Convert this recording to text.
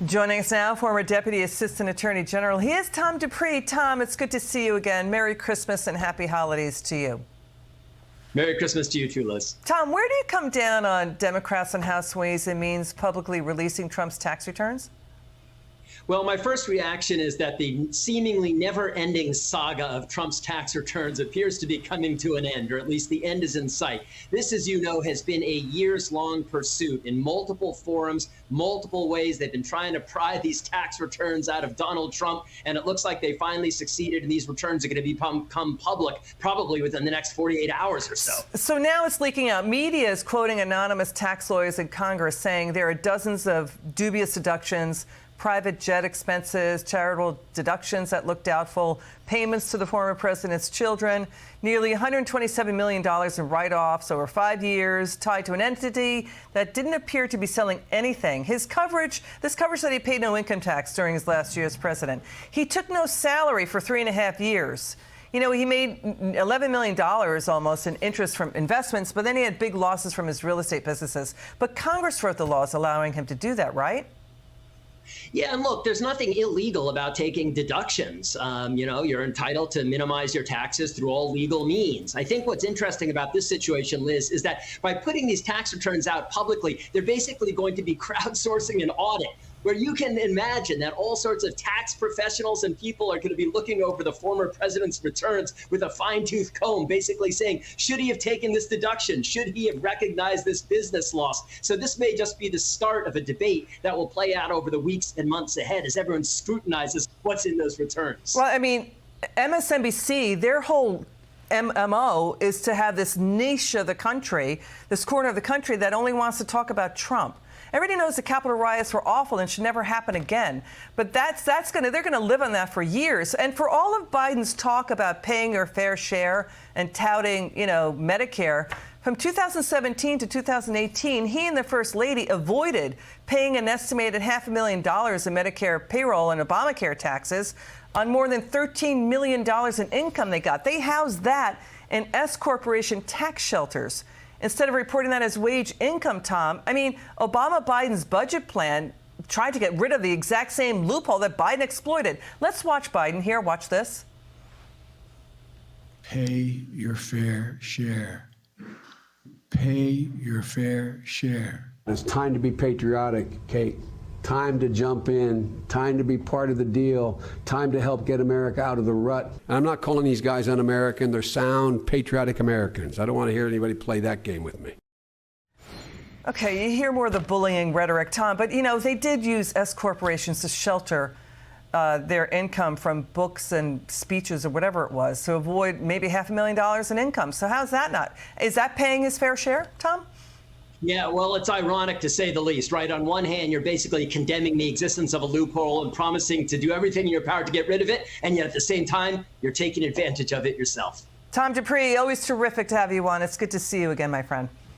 Joining us now, former Deputy Assistant Attorney General. He is Tom Dupree. Tom, it's good to see you again. Merry Christmas and happy holidays to you. Merry Christmas to you too, Liz. Tom, where do you come down on Democrats on House Ways and Means publicly releasing Trump's tax returns? Well, my first reaction is that the seemingly never-ending saga of Trump's tax returns appears to be coming to an end, or at least the end is in sight. This, as you know, has been a years-long pursuit in multiple forums, multiple ways. They've been trying to pry these tax returns out of Donald Trump, and it looks like they finally succeeded, and these returns are going to become public probably within the next 48 hours or so. So now it's leaking out. Media is quoting anonymous tax lawyers in Congress saying there are dozens of dubious deductions, private jet expenses, charitable deductions that look doubtful, payments to the former president's children, nearly $127 million in write-offs over 5 years tied to an entity that didn't appear to be selling anything. This coverage said he paid no income tax during his last year as president. He took no salary for 3.5 years. You know, he made $11 million almost in interest from investments, but then he had big losses from his real estate businesses. But Congress wrote the laws allowing him to do that, right? Yeah, and look, there's nothing illegal about taking deductions. You know, you're entitled to minimize your taxes through all legal means. I think what's interesting about this situation, Liz, is that by putting these tax returns out publicly, they're basically going to be crowdsourcing an audit where you can imagine that all sorts of tax professionals and people are going to be looking over the former president's returns with a fine-tooth comb, basically saying, should he have taken this deduction? Should he have recognized this business loss? So this may just be the start of a debate that will play out over the weeks and months ahead as everyone scrutinizes what's in those returns. Well, I mean, MSNBC, their whole MO is to have this niche of the country, this corner of the country that only wants to talk about Trump. Everybody knows the Capitol riots were awful and should never happen again. But they're gonna live on that for years. And for all of Biden's talk about paying your fair share and touting, you know, Medicare, from 2017 to 2018, he and the First Lady avoided paying an estimated $500,000 in Medicare payroll and Obamacare taxes on more than $13 million in income they got. They housed that in S corporation tax shelters instead of reporting that as wage income, Tom. I mean, Obama-Biden's budget plan tried to get rid of the exact same loophole that Biden exploited. Let's watch Biden here. Watch this. Pay your fair share. Pay your fair share. It's time to be patriotic, Kate. Time to jump in, time to be part of the deal, time to help get America out of the rut. And I'm not calling these guys un-American. They're sound, patriotic Americans. I don't want to hear anybody play that game with me. Okay, you hear more of the bullying rhetoric, Tom, but, you know, they did use S corporations to shelter their income from books and speeches or whatever it was to avoid maybe $500,000 in income. So how's that not? Is that paying his fair share, Tom? Yeah, well, it's ironic to say the least, right? On one hand, you're basically condemning the existence of a loophole and promising to do everything in your power to get rid of it. And yet at the same time, you're taking advantage of it yourself. Tom Dupree, always terrific to have you on. It's good to see you again, my friend.